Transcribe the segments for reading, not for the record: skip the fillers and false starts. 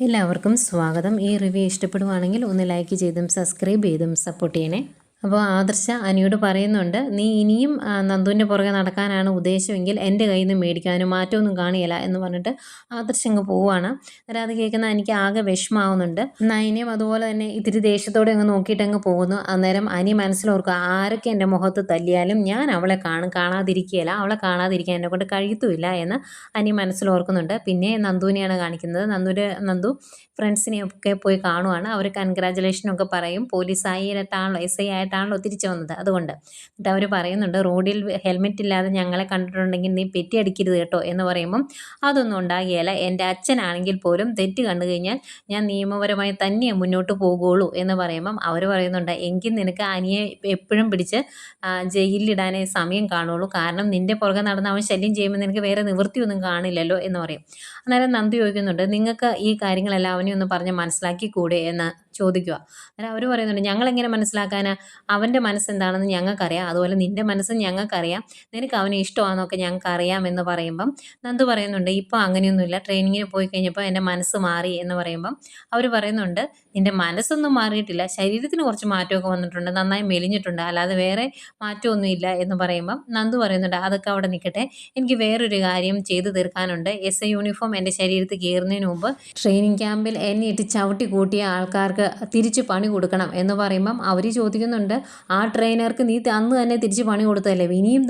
എല്ലാവർക്കും സ്വാഗതം. ഈ റിവ്യൂ ഇഷ്ടപ്പെടുവാണെങ്കിൽ ഒന്ന് ലൈക്ക് ചെയ്തും സബ്സ്ക്രൈബ് ചെയ്തും സപ്പോർട്ട് ചെയ്യണേ. അപ്പോൾ ആദർശ അനിയോട് പറയുന്നുണ്ട്, നീ ഇനിയും നന്ദുവിൻ്റെ പുറകെ നടക്കാനാണ് ഉദ്ദേശമെങ്കിൽ എൻ്റെ കയ്യിൽ നിന്ന് മേടിക്കാനും മാറ്റമൊന്നും കാണിയല്ല എന്ന് പറഞ്ഞിട്ട് ആദർശ് അങ്ങ് പോവുകയാണ്. അന്നേരം അത് കേൾക്കുന്ന എനിക്ക് ആകെ വിഷമാവുന്നുണ്ട്. നയനയും അതുപോലെ തന്നെ ഇത്തിരി ദേഷ്യത്തോടെ അങ്ങ് നോക്കിയിട്ട് അങ്ങ് പോകുന്നു. അന്നേരം അനി മനസ്സിലോർക്കുക, ആരൊക്കെ എൻ്റെ മുഖത്ത് തല്ലിയാലും ഞാൻ അവളെ കാണാതിരിക്കുകയില്ല, അവളെ കാണാതിരിക്കാൻ എന്നെ കൊണ്ട് കഴിയത്തുമില്ല എന്ന് അനി മനസ്സിലോർക്കുന്നുണ്ട്. പിന്നെ നന്ദുവിനെയാണ് കാണിക്കുന്നത്. നന്ദു ഫ്രണ്ട്സിനെയൊക്കെ പോയി കാണുവാണ്. അവർ കൺഗ്രാജുലേഷനൊക്കെ പറയും. പോലീസായിട്ടാണല്ലോ, SI ആയിട്ടാണല്ലോ തിരിച്ചു വന്നത്, അതുകൊണ്ട്. എന്നിട്ട് അവർ പറയുന്നുണ്ട്, റോഡിൽ ഹെൽമെറ്റ് ഇല്ലാതെ ഞങ്ങളെ കണ്ടിട്ടുണ്ടെങ്കിൽ നീ പെറ്റി അടിക്കരുത് കേട്ടോ എന്ന് പറയുമ്പം അതൊന്നും ഉണ്ടാകുകയില്ല. എൻ്റെ അച്ഛനാണെങ്കിൽ പോലും തെറ്റ് കണ്ടു കഴിഞ്ഞാൽ ഞാൻ നിയമപരമായി തന്നെ മുന്നോട്ട് പോകുകയുള്ളൂ എന്ന് പറയുമ്പം അവർ പറയുന്നുണ്ട്, എങ്കിൽ നിനക്ക് അനിയെ എപ്പോഴും പിടിച്ച് ജയിലിലിടാനേ സമയം കാണുള്ളൂ. കാരണം നിൻ്റെ പുറകെ നടന്ന് അവൻ ശല്യം ചെയ്യുമ്പോൾ നിനക്ക് വേറെ നിവൃത്തിയൊന്നും കാണില്ലല്ലോ എന്ന് പറയും. അന്നേരം നന്ദി ചോദിക്കുന്നുണ്ട്, നിങ്ങൾക്ക് ഈ കാര്യങ്ങളെല്ലാം അവനെ ഒന്ന് പറഞ്ഞ് മനസ്സിലാക്കി കൂടെ എന്ന് ചോദിക്കുക. അന്നേരം അവർ പറയുന്നുണ്ട്, ഞങ്ങളെങ്ങനെ മനസ്സിലാക്കാനാ, അവൻ്റെ മനസ്സെന്താണെന്ന് ഞങ്ങൾക്കറിയാം, അതുപോലെ നിൻ്റെ മനസ്സും ഞങ്ങൾക്കറിയാം, നിനക്ക് അവനെ ഇഷ്ടമാണെന്നൊക്കെ ഞങ്ങൾക്കറിയാം എന്ന് പറയുമ്പം നന്ദു പറയുന്നുണ്ട്, ഇപ്പോൾ അങ്ങനെയൊന്നുമില്ല, ട്രെയിനിങ്ങിന് പോയി കഴിഞ്ഞപ്പോൾ എൻ്റെ മനസ്സ് മാറി എന്ന് പറയുമ്പം അവർ പറയുന്നുണ്ട്, നിൻ്റെ മനസ്സൊന്നും മാറിയിട്ടില്ല, ശരീരത്തിന് കുറച്ച് മാറ്റമൊക്കെ വന്നിട്ടുണ്ട്, നന്നായി മെലിഞ്ഞിട്ടുണ്ട്, അല്ലാതെ വേറെ മാറ്റമൊന്നുമില്ല എന്ന് പറയുമ്പം നന്ദു പറയുന്നുണ്ട്, അതൊക്കെ അവിടെ നിൽക്കട്ടെ, എനിക്ക് വേറൊരു കാര്യം ചെയ്തു തീർക്കാനുണ്ട്. SI യൂണിഫോം എൻ്റെ ശരീരത്തിൽ കയറുന്നതിന് മുമ്പ് ട്രെയിനിങ് ക്യാമ്പിൽ എന്നെ ഇട്ട് ചവിട്ടി കൂട്ടിയ ആൾക്കാർക്ക് തിരിച്ച് പണി കൊടുക്കണം എന്ന് പറയുമ്പം അവർ ചോദിക്കുന്നുണ്ട്, ആ ട്രെയിനർക്ക് നീ അന്ന് തന്നെ തിരിച്ച് പണി കൊടുത്തതല്ലേ, ഇനിയും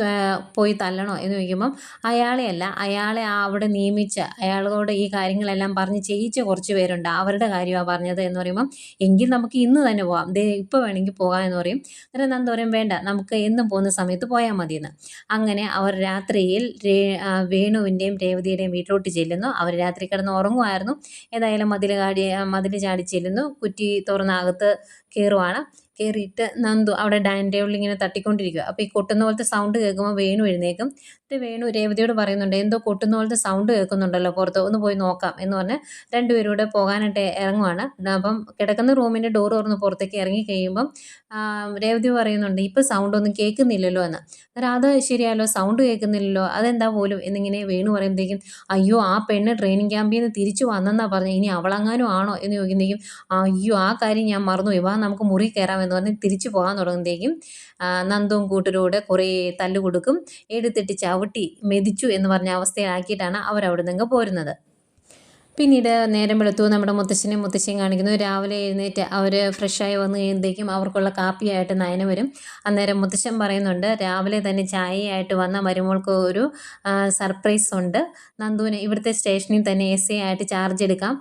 പോയി തല്ലണോ എന്ന് ചോദിക്കുമ്പം അയാളെ അവിടെ നിയമിച്ച, അയാളോട് ഈ കാര്യങ്ങളെല്ലാം പറഞ്ഞ് ചെയ്യിച്ച കുറച്ച് പേരുണ്ട്, അവരുടെ കാര്യമാണ് പറഞ്ഞത് എന്ന് പറയുമ്പം എങ്കിൽ നമുക്ക് ഇന്ന് തന്നെ പോകാം, ഇപ്പോൾ വേണമെങ്കിൽ പോകാം എന്ന് പറയും. അന്നേരം നന്ദു പറയും, വേണ്ട, നമുക്ക് എന്നും പോകുന്ന സമയത്ത് പോയാൽ മതിയെന്ന്. അങ്ങനെ അവർ രാത്രിയിൽ വേണുവിൻ്റെയും രേവതിയുടെയും വീട്ടിലോട്ട് ചെല്ലുന്നു. അവർ രാത്രി കിടന്ന് ഉറങ്ങുമായിരുന്നു. ഏതായാലും മതിൽ ചാടി ചെല്ലുന്നു. കുറ്റി തുറന്ന് അകത്ത് കയറുവാണ്. കയറിയിട്ട് നന്ദു അവിടെ ഡൈനിങ് ടേബിളിൽ ഇങ്ങനെ തട്ടിക്കൊണ്ടിരിക്കുക. അപ്പോൾ ഈ കൊട്ടുന്ന പോലത്തെ സൗണ്ട് കേൾക്കുമ്പോൾ വേണു എഴുന്നേക്കും. എന്നിട്ട് വേണു രേവതിയോട് പറയുന്നുണ്ട്, എന്തോ കൊട്ടുന്ന പോലത്തെ സൗണ്ട് കേൾക്കുന്നുണ്ടല്ലോ പുറത്ത്, ഒന്ന് പോയി നോക്കാം എന്ന് പറഞ്ഞ് രണ്ടുപേരും കൂടെ പോകാനായിട്ട് ഇറങ്ങുവാണ്. അപ്പം കിടക്കുന്ന റൂമിൻ്റെ ഡോർ തുറന്ന് പുറത്തേക്ക് ഇറങ്ങി കഴിയുമ്പം രേവതി പറയുന്നുണ്ട്, ഇപ്പം സൗണ്ടൊന്നും കേൾക്കുന്നില്ലല്ലോ എന്ന്. അന്നേരം അത് ശരിയല്ലോ, സൗണ്ട് കേൾക്കുന്നില്ലല്ലോ, അതെന്താ പോലും എന്നിങ്ങനെ വേണു പറയുമ്പോഴത്തേക്കും, അയ്യോ ആ പെണ്ണ് ട്രെയിനിങ് ക്യാമ്പിൽ നിന്ന് തിരിച്ചു വന്നെന്നാണ് പറഞ്ഞത്, ഇനി അവളെങ്ങാനും ആണോ എന്ന് ചോദിക്കുമ്പോഴത്തേക്കും, അയ്യോ ആ കാര്യം ഞാൻ മറന്നുപോയി, വാ നമുക്ക് മുറി കയറാം എന്ന് പറഞ്ഞ് തിരിച്ചു പോകാൻ തുടങ്ങുമ്പോഴത്തേക്കും നന്ദുവും കൂട്ടരോടെ കുറേ തല്ല് കൊടുക്കും. എടുത്തിട്ട് ചവിട്ടി മെതിച്ചു എന്ന് പറഞ്ഞ അവസ്ഥയിലാക്കിയിട്ടാണ് അവരവിടെ നിന്ന് പോരുന്നത്. പിന്നീട് നേരം വെളുത്തു. നമ്മുടെ മുത്തശ്ശിയും കാണിക്കുന്നു. രാവിലെ എഴുന്നേറ്റ് അവർ ഫ്രഷായി വന്ന് കഴിയുമ്പോഴത്തേക്കും അവർക്കുള്ള കാപ്പിയായിട്ട് നയന വരും. അന്നേരം മുത്തശ്ശൻ പറയുന്നുണ്ട്, രാവിലെ തന്നെ ചായയായിട്ട് വന്ന മരുമോൾക്ക് ഒരു സർപ്രൈസ് ഉണ്ട്. നന്ദുവിന് ഇവിടുത്തെ സ്റ്റേഷനിൽ തന്നെ SI ആയിട്ട് ചാർജ് എടുക്കാം.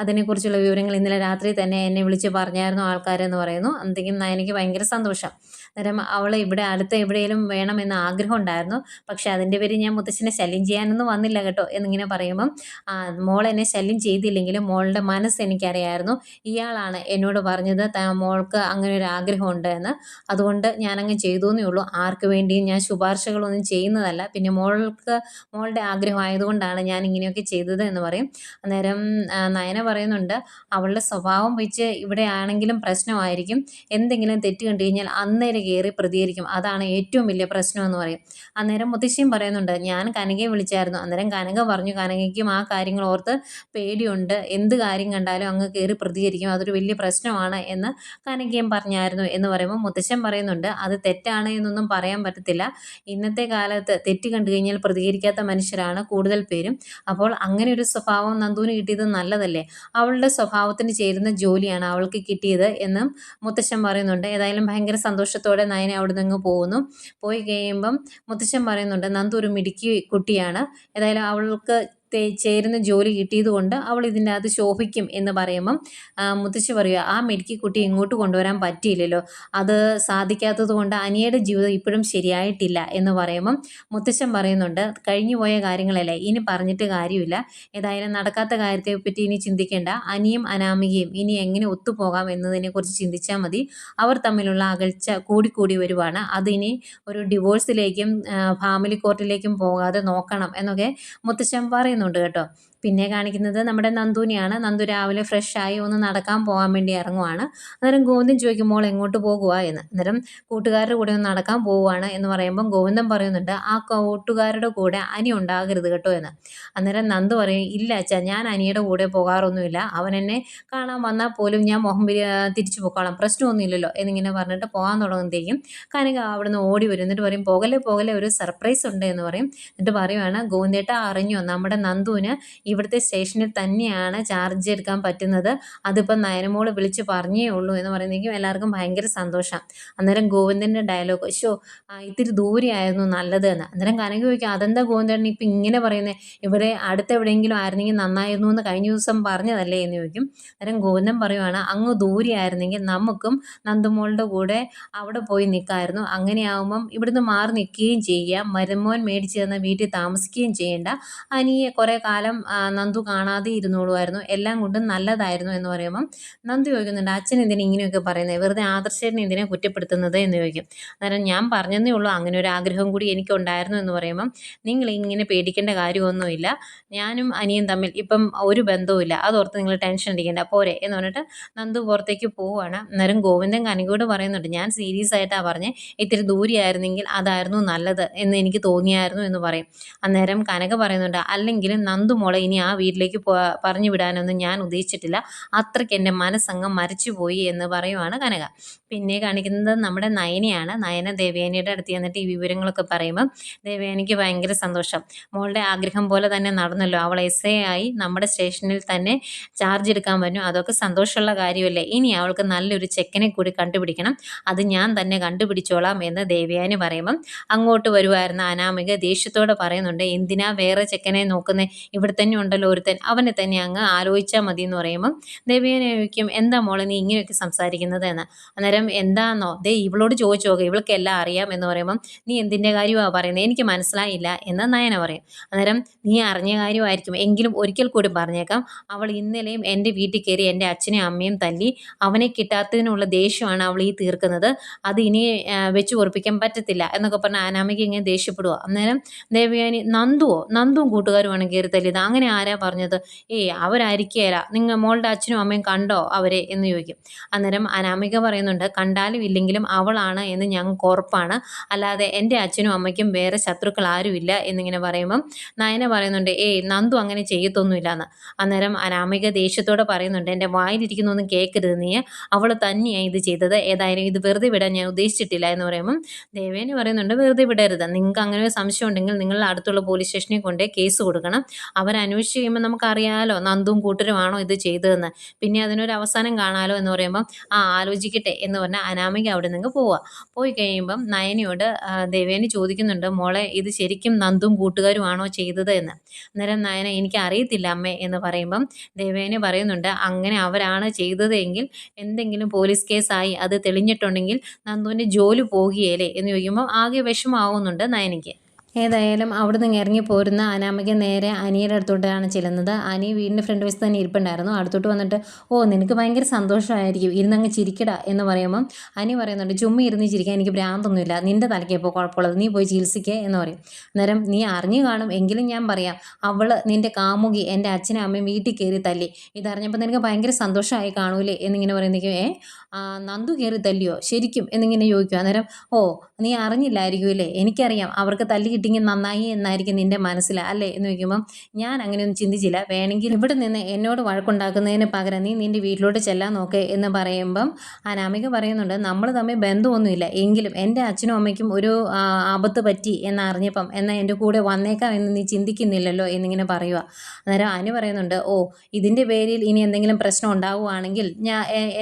അതിനെക്കുറിച്ചുള്ള വിവരങ്ങൾ ഇന്നലെ രാത്രി തന്നെ എന്നെ വിളിച്ച് പറഞ്ഞായിരുന്നു ആൾക്കാരെന്ന് പറയുന്നു. അന്നേരം നയനയ്ക്ക് ഭയങ്കര സന്തോഷം. അന്നേരം അവൾ ഇവിടെ അടുത്ത് എവിടെയെങ്കിലും വേണമെന്ന് ആഗ്രഹം ഉണ്ടായിരുന്നു, പക്ഷേ അതിൻ്റെ പേരിൽ ഞാൻ മുത്തശ്ശനെ ശല്യം ചെയ്യാനൊന്നും വന്നില്ല കേട്ടോ എന്നിങ്ങനെ പറയുമ്പം, മോൾ എന്നെ ശല്യം ചെയ്തില്ലെങ്കിലും മോളുടെ മനസ്സ് എനിക്കറിയായിരുന്നു, ഇയാളാണ് എന്നോട് പറഞ്ഞത് മോൾക്ക് അങ്ങനെ ഒരു ആഗ്രഹമുണ്ട് എന്ന്, അതുകൊണ്ട് ഞാനങ്ങ് ചെയ്തു എന്നേ ഉള്ളൂ, ആർക്ക് വേണ്ടിയും ഞാൻ ശുപാർശകളൊന്നും ചെയ്യുന്നതല്ല, പിന്നെ മോളുടെ ആഗ്രഹം ആയതുകൊണ്ടാണ് ഞാൻ ഇങ്ങനെയൊക്കെ ചെയ്തത് എന്ന് പറയും. അന്നേരം നയന പറയുന്നുണ്ട്, അവളുടെ സ്വഭാവം വെച്ച് ഇവിടെ ആണെങ്കിലും പ്രശ്നമായിരിക്കും, എന്തെങ്കിലും തെറ്റ് കണ്ടു കഴിഞ്ഞാൽ അന്നേരം കയറി പ്രതികരിക്കും, അതാണ് ഏറ്റവും വലിയ പ്രശ്നം എന്ന് പറയും. അന്നേരം മുത്തശ്ശിയും പറയുന്നുണ്ട്, ഞാൻ കനകയെ വിളിച്ചായിരുന്നു, അന്നേരം കനക പറഞ്ഞു കനകയ്ക്കും ആ കാര്യങ്ങൾ ഓർത്ത് പേടിയുണ്ട്, എന്ത് കാര്യം കണ്ടാലും അങ്ങ് കയറി പ്രതികരിക്കും, അതൊരു വലിയ പ്രശ്നമാണ് എന്ന് കനകയും പറഞ്ഞായിരുന്നു എന്ന് പറയുമ്പോൾ മുത്തശ്ശൻ പറയുന്നുണ്ട്, അത് തെറ്റാണ് എന്നൊന്നും പറയാൻ പറ്റത്തില്ല, ഇന്നത്തെ കാലത്ത് തെറ്റ് കണ്ടു കഴിഞ്ഞാൽ പ്രതികരിക്കാത്ത മനുഷ്യരാണ് കൂടുതൽ പേരും, അപ്പോൾ അങ്ങനെ ഒരു സ്വഭാവം നന്ദുവിന് കിട്ടിയത് നല്ലതല്ലേ, അവളുടെ സ്വഭാവത്തിന് ചേരുന്ന ജോലിയാണ് അവൾക്ക് കിട്ടിയത് എന്നും മുത്തശ്ശൻ പറയുന്നുണ്ട്. ഏതായാലും ഭയങ്കര സന്തോഷത്തോടെ നയന അവിടെ നിന്ന് പോകുന്നു. പോയി കഴിയുമ്പം മുത്തശ്ശൻ പറയുന്നുണ്ട്, നന്ദു ഒരു മിടുക്കി കുട്ടിയാണ്, ഏതായാലും അവൾക്ക് ചേരുന്ന ജോലി കിട്ടിയതുകൊണ്ട് അവൾ ഇതിൻ്റെ അകത്ത് ശോഭിക്കും എന്ന് പറയുമ്പം മുത്തശ്ശി പറയുക, ആ മിടുക്കി കുട്ടി ഇങ്ങോട്ട് കൊണ്ടുവരാൻ പറ്റിയില്ലല്ലോ, അത് സാധിക്കാത്തത് കൊണ്ട് അനിയുടെ ജീവിതം ഇപ്പോഴും ശരിയായിട്ടില്ല എന്ന് പറയുമ്പം മുത്തശ്ശൻ പറയുന്നുണ്ട്, കഴിഞ്ഞു പോയ കാര്യങ്ങളല്ലേ, ഇനി പറഞ്ഞിട്ട് കാര്യമില്ല, ഏതായാലും നടക്കാത്ത കാര്യത്തെപ്പറ്റി ഇനി ചിന്തിക്കേണ്ട, അനിയും അനാമികയും ഇനി എങ്ങനെ ഒത്തുപോകാം എന്നതിനെക്കുറിച്ച് ചിന്തിച്ചാൽ മതി, അവർ തമ്മിലുള്ള അകൽച്ച കൂടിക്കൂടി വരുവാണ്, അതിനി ഒരു ഡിവോഴ്സിലേക്കും ഫാമിലി കോർട്ടിലേക്കും പോകാതെ നോക്കണം എന്നൊക്കെ മുത്തശ്ശൻ പറയുന്നുണ്ട് കേട്ടോ. പിന്നെ കാണിക്കുന്നത് നമ്മുടെ നന്ദുവിനെയാണ്. നന്ദു രാവിലെ ഫ്രഷായി ഒന്ന് നടക്കാൻ പോകാൻ വേണ്ടി ഇറങ്ങുവാണ്. അന്നേരം ഗോവിന്ദൻ ചോദിക്കും മോൾ എങ്ങോട്ട് പോകുക എന്ന്. അന്നേരം കൂട്ടുകാരുടെ കൂടെ ഒന്ന് നടക്കാൻ പോവുകയാണ് എന്ന് പറയുമ്പം ഗോവിന്ദൻ പറയുന്നുണ്ട് ആ കൂട്ടുകാരുടെ കൂടെ അനി ഉണ്ടാകരുത് കേട്ടോ എന്ന്. അന്നേരം നന്ദു പറയും ഇല്ല അച്ഛാ, ഞാൻ അനിയുടെ കൂടെ പോകാറൊന്നുമില്ല. അവൻ എന്നെ കാണാൻ വന്നാൽ പോലും ഞാൻ തിരിച്ചു പോയിക്കോളാം, പ്രശ്നമൊന്നുമില്ലല്ലോ എന്നിങ്ങനെ പറഞ്ഞിട്ട് പോകാൻ തുടങ്ങുമ്പോഴത്തേക്കും കനക അവിടുന്ന് ഓടി വരും. എന്നിട്ട് പറയും പോകലെ പോകലെ, ഒരു സർപ്രൈസ് ഉണ്ട് എന്ന് പറയും. എന്നിട്ട് പറയുവാണ് ഗോവിന്ദേട്ട അറിഞ്ഞോ, നമ്മുടെ നന്ദുവിന് ഇവിടുത്തെ സ്റ്റേഷനിൽ തന്നെയാണ് ചാർജ് എടുക്കാൻ പറ്റുന്നത്. അതിപ്പം നയനമോള് വിളിച്ച് പറഞ്ഞേ ഉള്ളൂ എന്ന് പറയുന്നതെങ്കിലും എല്ലാവർക്കും ഭയങ്കര സന്തോഷം. അന്നേരം ഗോവിന്ദൻ്റെ ഡയലോഗ് ഇത്തിരി ദൂരെയായിരുന്നു നല്ലത് എന്ന്. അന്നേരം കനക ചോദിക്കും അതെന്താ ഗോവിന്ദേട്ടൻ ഇപ്പം ഇങ്ങനെ പറയുന്നത്, ഇവിടെ അടുത്തെവിടെയെങ്കിലും ആയിരുന്നെങ്കിൽ നന്നായിരുന്നു എന്ന് കഴിഞ്ഞ ദിവസം പറഞ്ഞതല്ലേ എന്ന് ചോദിക്കും. അന്നേരം ഗോവിന്ദൻ പറയുവാണ് അങ്ങ് ദൂരെ ആയിരുന്നെങ്കിൽ നമുക്കും നന്ദുമോളുടെ കൂടെ അവിടെ പോയി നിൽക്കാമായിരുന്നു. അങ്ങനെയാവുമ്പം ഇവിടുന്ന് മാറി നിൽക്കുകയും ചെയ്യാം, മരുമോൻ മേടിച്ച് തന്ന വീട്ടിൽ താമസിക്കുകയും ചെയ്യേണ്ട, അനിയെ കുറേ കാലം നന്ദു കാണാതെ ഇരുന്നോളുമായിരുന്നു, എല്ലാം കൊണ്ടും നല്ലതായിരുന്നു എന്ന് പറയുമ്പം നന്ദു ചോദിക്കുന്നുണ്ട് അച്ഛൻ എന്തിനാ ഇങ്ങനെയൊക്കെ പറയുന്നത്, വെറുതെ ആദർശേട്ടനെ എന്തിനാ കുറ്റപ്പെടുത്തുന്നത് എന്ന് ചോദിക്കും. അന്നേരം ഞാൻ പറഞ്ഞതേ ഉള്ളൂ അങ്ങനെ ഒരു ആഗ്രഹം കൂടി എനിക്കുണ്ടായിരുന്നു എന്ന് പറയുമ്പം നിങ്ങൾ ഇങ്ങനെ പേടിക്കേണ്ട കാര്യമൊന്നുമില്ല, ഞാനും അനിയും തമ്മിൽ ഇപ്പം ഒരു ബന്ധവുമില്ല, അതോർത്ത് നിങ്ങൾ ടെൻഷൻ അടിക്കേണ്ട പോരെ എന്ന് പറഞ്ഞിട്ട് നന്ദു പുറത്തേക്ക് പോവുകയാണ്. അന്നേരം ഗോവിന്ദൻ കനകയോട് പറയുന്നുണ്ട് ഞാൻ സീരിയസ് ആയിട്ടാണ് പറഞ്ഞത്, ഇത്തിരി ദൂരെയായിരുന്നെങ്കിൽ അതായിരുന്നു നല്ലത് എന്ന് എനിക്ക് തോന്നിയായിരുന്നു എന്ന് പറയും. അന്നേരം കനക പറയുന്നുണ്ട് അല്ലെങ്കിലും നന്ദു മോളെ ഇനി ആ വീട്ടിലേക്ക് പറഞ്ഞു വിടാനൊന്നും ഞാൻ ഉദ്ദേശിച്ചിട്ടില്ല, അത്രയ്ക്ക് എൻ്റെ മനസ്സങ്ങ് മരിച്ചുപോയി എന്ന് പറയുവാണ് കനക. പിന്നെ കാണിക്കുന്നത് നമ്മുടെ നയനയാണ്. നയന ദേവയാനിയുടെ അടുത്ത് ചെന്നിട്ട് ഈ വിവരങ്ങളൊക്കെ പറയുമ്പം ദേവയാനിക്ക് ഭയങ്കര സന്തോഷം. മോളുടെ ആഗ്രഹം പോലെ തന്നെ നടന്നല്ലോ, അവൾ SA ആയി നമ്മുടെ സ്റ്റേഷനിൽ തന്നെ ചാർജ് എടുക്കാൻ പറ്റും, അതൊക്കെ സന്തോഷമുള്ള കാര്യമല്ലേ. ഇനി അവൾക്ക് നല്ലൊരു ചെക്കനെ കൂടി കണ്ടുപിടിക്കണം, അത് ഞാൻ തന്നെ കണ്ടുപിടിച്ചോളാം എന്ന് ദേവയാനി പറയുമ്പം അങ്ങോട്ട് വരുമായിരുന്ന അനാമിക ദേഷ്യത്തോടെ പറയുന്നുണ്ട് എന്തിനാ വേറെ ചെക്കനെ നോക്കുന്നത്, ഇവിടെ തന്നെ ഉണ്ടല്ലോ ഒരുത്തൻ, അവനെ തന്നെ അങ്ങ് ആലോചിച്ചാൽ മതി എന്ന് പറയുമ്പം ദേവയാനി ചോദിക്കും എന്താ മോളെ നീ ഇങ്ങനെയൊക്കെ സംസാരിക്കുന്നത് എന്ന്. അന്നേരം എന്താണെന്നോ ഇവളോട് ചോദിച്ചു നോക്കുക, ഇവൾക്ക് എല്ലാം അറിയാം എന്ന് പറയുമ്പം നീ എന്തിൻ്റെ കാര്യമാണ് പറയുന്നത്, എനിക്ക് മനസ്സിലായില്ല എന്ന് നയന പറയും. അന്നേരം നീ അറിഞ്ഞ കാര്യമായിരിക്കും, എങ്കിലും ഒരിക്കൽ കൂടി പറഞ്ഞേക്കാം, അവൾ ഇന്നലെയും എൻ്റെ വീട്ടിൽ കയറി എൻ്റെ അച്ഛനെയും അമ്മയും തല്ലി, അവനെ കിട്ടാത്തതിനുള്ള ദേഷ്യമാണ് അവൾ ഈ തീർക്കുന്നത്, അത് ഇനി വെച്ച് ഉറപ്പിക്കാൻ പറ്റത്തില്ല എന്നൊക്കെ പറഞ്ഞാൽ അനാമിക ഇങ്ങനെ ദേഷ്യപ്പെടുക. അന്നേരം ദേവയാനി നന്ദുവും കൂട്ടുകാരുമാണ് കയറി തല്ലിയത്, അങ്ങനെ ആരാ പറഞ്ഞത്, അവരായിരിക്കുകയില്ല, നിങ്ങൾ മോളുടെ അച്ഛനും അമ്മയും കണ്ടോ അവരെ എന്ന് ചോദിക്കും. അന്നേരം അനാമിക പറയുന്നുണ്ട് കണ്ടാലും ഇല്ലെങ്കിലും അവളാണ് എന്ന് ഞങ്ങൾക്ക് ഉറപ്പാണ്, അല്ലാതെ എൻ്റെ അച്ഛനും അമ്മയ്ക്കും വേറെ ശത്രുക്കൾ ആരുമില്ല എന്നിങ്ങനെ പറയുമ്പം നയന പറയുന്നുണ്ട് നന്ദു അങ്ങനെ ചെയ്യത്തൊന്നുമില്ല എന്ന്. അന്നേരം അനാമിക ദേഷ്യത്തോടെ പറയുന്നുണ്ട് എൻ്റെ വായിലിരിക്കുന്നൊന്നും കേൾക്കരുത് നീ, അവൾ തന്നെയാണ് ഇത് ചെയ്തത്, ഏതായാലും ഇത് വെറുതെ വിടാൻ ഞാൻ ഉദ്ദേശിച്ചിട്ടില്ല എന്ന് പറയുമ്പം ദേവേനി പറയുന്നുണ്ട് വെറുതെ വിടരുത്, നിങ്ങൾക്ക് അങ്ങനെ ഒരു സംശയം ഉണ്ടെങ്കിൽ നിങ്ങൾ അടുത്തുള്ള പോലീസ് സ്റ്റേഷനിൽ കൊണ്ട് കേസ് കൊടുക്കണം, അവരന്വേഷിച്ച് കഴിയുമ്പോൾ നമുക്കറിയാമല്ലോ നന്ദുവും കൂട്ടരുമാണോ ഇത് ചെയ്തതെന്ന്, പിന്നെ അതിനൊരു അവസാനം കാണാമല്ലോ എന്ന് പറയുമ്പം ആലോചിക്കട്ടെ എന്ന് പറഞ്ഞാൽ അനാമിക അവിടെ നിന്ന് പോയി കഴിയുമ്പം നയനയോട് ദേവേനി ചോദിക്കുന്നുണ്ട് മോളെ ഇത് ശരിക്കും നന്ദുവും കൂട്ടുകാരുമാണോ ചെയ്തത് എന്ന്. അന്നേരം നയന എനിക്ക് അറിയത്തില്ല അമ്മേ എന്ന് പറയുമ്പം ദേവേനി പറയുന്നുണ്ട് അങ്ങനെ അവരാണ് ചെയ്തത് എങ്കിൽ എന്തെങ്കിലും പോലീസ് കേസായി അത് തെളിഞ്ഞിട്ടുണ്ടെങ്കിൽ നന്ദുവിൻ്റെ ജോലി പോകുകയല്ലേ എന്ന് ചോദിക്കുമ്പോൾ ആകെ വിഷമാവുന്നുണ്ട് നയനിക്ക്. ഏതായാലും അവിടെ നിന്ന് ഇറങ്ങി പോരുന്ന അനാമിക നേരെ അനിയുടെ അടുത്തോട്ടാണ് ചെല്ലുന്നത്. അനി വീടിൻ്റെ ഫ്രണ്ട് വശത്ത് തന്നെ ഇരിപ്പുണ്ടായിരുന്നു. അടുത്തോട്ട് വന്നിട്ട് നിനക്ക് ഭയങ്കര സന്തോഷമായിരിക്കും, ഇരുന്നങ്ങ് ചിരിക്കട എന്ന് പറയുമ്പം അനി പറയുന്നുണ്ട് ചുമ്മാ ഇരുന്ന് ചിരിക്കാൻ എനിക്ക് ഭ്രാന്തൊന്നുമില്ല, നിൻ്റെ തലയ്ക്ക് ഇപ്പോൾ കുഴപ്പമുള്ളത്, നീ പോയി ചികിത്സിക്കുക എന്ന് പറയും. അന്നേരം നീ അറിഞ്ഞു കാണും, എങ്കിലും ഞാൻ പറയാം, അവൾ നിൻ്റെ കാമുകി എൻ്റെ അച്ഛനും അമ്മയും വീട്ടിൽ കയറി തല്ലി, ഇതറിഞ്ഞപ്പോൾ നിനക്ക് ഭയങ്കര സന്തോഷമായി കാണൂലേ എന്നിങ്ങനെ പറയുന്നേക്കും. നന്ദു കയറി തല്ലിയോ ശരിക്കും എന്നിങ്ങനെ ചോദിക്കും. അന്നേരം നീ അറിഞ്ഞില്ലായിരിക്കും അല്ലേ, എനിക്കറിയാം, അവർക്ക് തല്ലി കിട്ടിയെങ്കിൽ നന്നായി എന്നായിരിക്കും നിൻ്റെ മനസ്സിൽ അല്ലേ എന്ന് ചോദിക്കുമ്പം ഞാൻ അങ്ങനെയൊന്നും ചിന്തിച്ചില്ല, വേണമെങ്കിൽ ഇവിടെ നിന്ന് എന്നോട് വഴക്കുണ്ടാക്കുന്നതിന് പകരം നീ നിൻ്റെ വീട്ടിലോട്ട് ചെല്ലാൻ നോക്കേ എന്ന് പറയുമ്പം അനാമിക പറയുന്നുണ്ട് നമ്മൾ തമ്മിൽ ബന്ധമൊന്നുമില്ല, എങ്കിലും എൻ്റെ അച്ഛനും അമ്മയ്ക്കും ഒരു ആപത്ത് പറ്റി എന്നറിഞ്ഞപ്പം എന്നാൽ എൻ്റെ കൂടെ വന്നേക്കാം എന്ന് നീ ചിന്തിക്കുന്നില്ലല്ലോ എന്നിങ്ങനെ പറയുക. അന്നേരം അനു പറയുന്നുണ്ട് ഇതിൻ്റെ പേരിൽ ഇനി എന്തെങ്കിലും പ്രശ്നം ഉണ്ടാവുകയാണെങ്കിൽ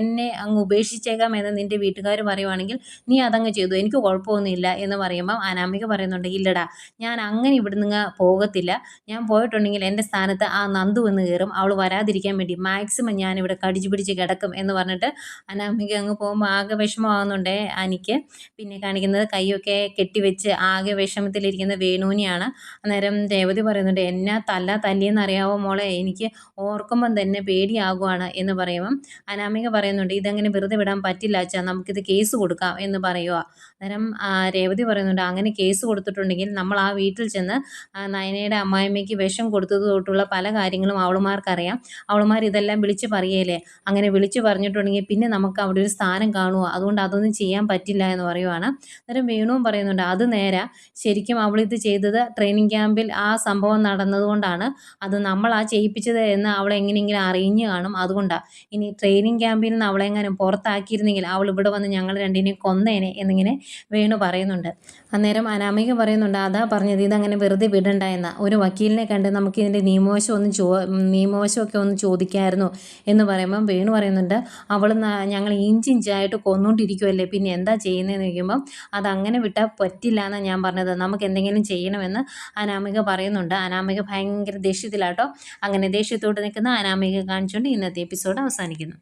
എന്നെ അങ്ങ് ഉപേക്ഷിച്ചേക്കാം എന്ന് നിൻ്റെ വീട്ടുകാർ പറയുവാണെങ്കിൽ നീ അതങ്ങ് ചെയ്തു, എനിക്ക് കുഴപ്പമൊന്നുമില്ല എന്ന് പറയുമ്പം അനാമിക പറയുന്നുണ്ട് ഇല്ലടാ, ഞാൻ അങ്ങനെ ഇവിടെ നിന്ന് പോകത്തില്ല, ഞാൻ പോയിട്ടുണ്ടെങ്കിൽ എൻ്റെ സ്ഥാനത്ത് ആ നന്ദു എന്ന് കയറും, അവൾ വരാതിരിക്കാൻ വേണ്ടി മാക്സിമം ഞാനിവിടെ കടിച്ചു പിടിച്ച് കിടക്കും എന്ന് പറഞ്ഞിട്ട് അനാമിക അങ്ങ് പോകുമ്പോൾ ആകെ വിഷമമാകുന്നുണ്ട് എനിക്ക്. പിന്നെ കാണിക്കുന്നത് കൈയൊക്കെ കെട്ടിവെച്ച് ആകെ വിഷമത്തിലിരിക്കുന്ന വേണുവിനെയാണ്. അന്നേരം രേവതി പറയുന്നുണ്ട് എന്നാ തല്ലിയെന്നറിയാവോ മോളെ, എനിക്ക് ഓർക്കുമ്പം തന്നെ പേടിയാകുവാണ് എന്ന് പറയുമ്പം അനാമിക പറയുന്നുണ്ട് ഇതങ്ങനെ വെറുതെ വിടാൻ പറ്റില്ല അച്ഛാ, നമുക്കിത് കേസ് കൊടുക്കാം എന്ന് പറയുക. അന്നേരം രേവതി പറയുന്നുണ്ട് അങ്ങനെ കേസ് കൊടുത്തിട്ടുണ്ടെങ്കിൽ നമ്മൾ ആ വീട്ടിൽ ചെന്ന് നയനയുടെ അമ്മായിമ്മയ്ക്ക് വിഷം കൊടുത്തത് തൊട്ടുള്ള പല കാര്യങ്ങളും അവളുമാർക്കറിയാം. അവളുമാർ ഇതെല്ലാം വിളിച്ച് പറയുകയില്ലേ, അങ്ങനെ വിളിച്ച് പറഞ്ഞിട്ടുണ്ടെങ്കിൽ പിന്നെ നമുക്ക് അവിടെ ഒരു സ്ഥാനം കാണുമോ, അതുകൊണ്ട് അതൊന്നും ചെയ്യാൻ പറ്റില്ല എന്ന് പറയുവാണ്. അന്നേരം വേണുവും പറയുന്നുണ്ട് അത് നേരാ, ശരിക്കും അവളിത് ചെയ്തത് ട്രെയിനിങ് ക്യാമ്പിൽ ആ സംഭവം നടന്നതുകൊണ്ടാണ്, അത് നമ്മളാ ചെയ്യിപ്പിച്ചത് എന്ന് അവളെങ്ങനെയെങ്കിലും അറിഞ്ഞു കാണും, അതുകൊണ്ടാണ്. ഇനി ട്രെയിനിങ് ക്യാമ്പിൽ നിന്ന് അവളെങ്ങാനും പുറത്താക്കിയിരുന്നെങ്കിൽ അവൾ ഇവിടെ വന്ന് ഞങ്ങൾ രണ്ടിനെയും കൊന്നേനെ എന്നിങ്ങനെ വേണു പറയുന്നുണ്ട്. അന്നേരം അനാമിക പറയുന്നുണ്ട് അതാ പറഞ്ഞത് ഇതങ്ങനെ വെറുതെ വിടണ്ട എന്ന, ഒരു വക്കീലിനെ കണ്ട് നമുക്ക് ഇതിൻ്റെ നിയമവശമൊക്കെ ഒന്ന് ചോദിക്കാമായിരുന്നു എന്ന് പറയുമ്പം വേണു പറയുന്നുണ്ട് അവൾ ഞങ്ങൾ ഇഞ്ചിഞ്ചായിട്ട് കൊന്നുകൊണ്ടിരിക്കുമല്ലേ, പിന്നെ എന്താ ചെയ്യുന്നതെന്ന് ചോദിക്കുമ്പം അതങ്ങനെ വിട്ടാൽ പറ്റില്ല എന്നാണ് ഞാൻ പറഞ്ഞത്, നമുക്ക് എന്തെങ്കിലും ചെയ്യണമെന്ന് അനാമിക പറയുന്നുണ്ട്. അനാമിക ഭയങ്കര ദേഷ്യത്തിലാട്ടോ. അങ്ങനെ ദേഷ്യത്തോട് നിൽക്കുന്ന അനാമിക കാണിച്ചുകൊണ്ട് ഇന്നത്തെ എപ്പിസോഡ് അവസാനിക്കുന്നു.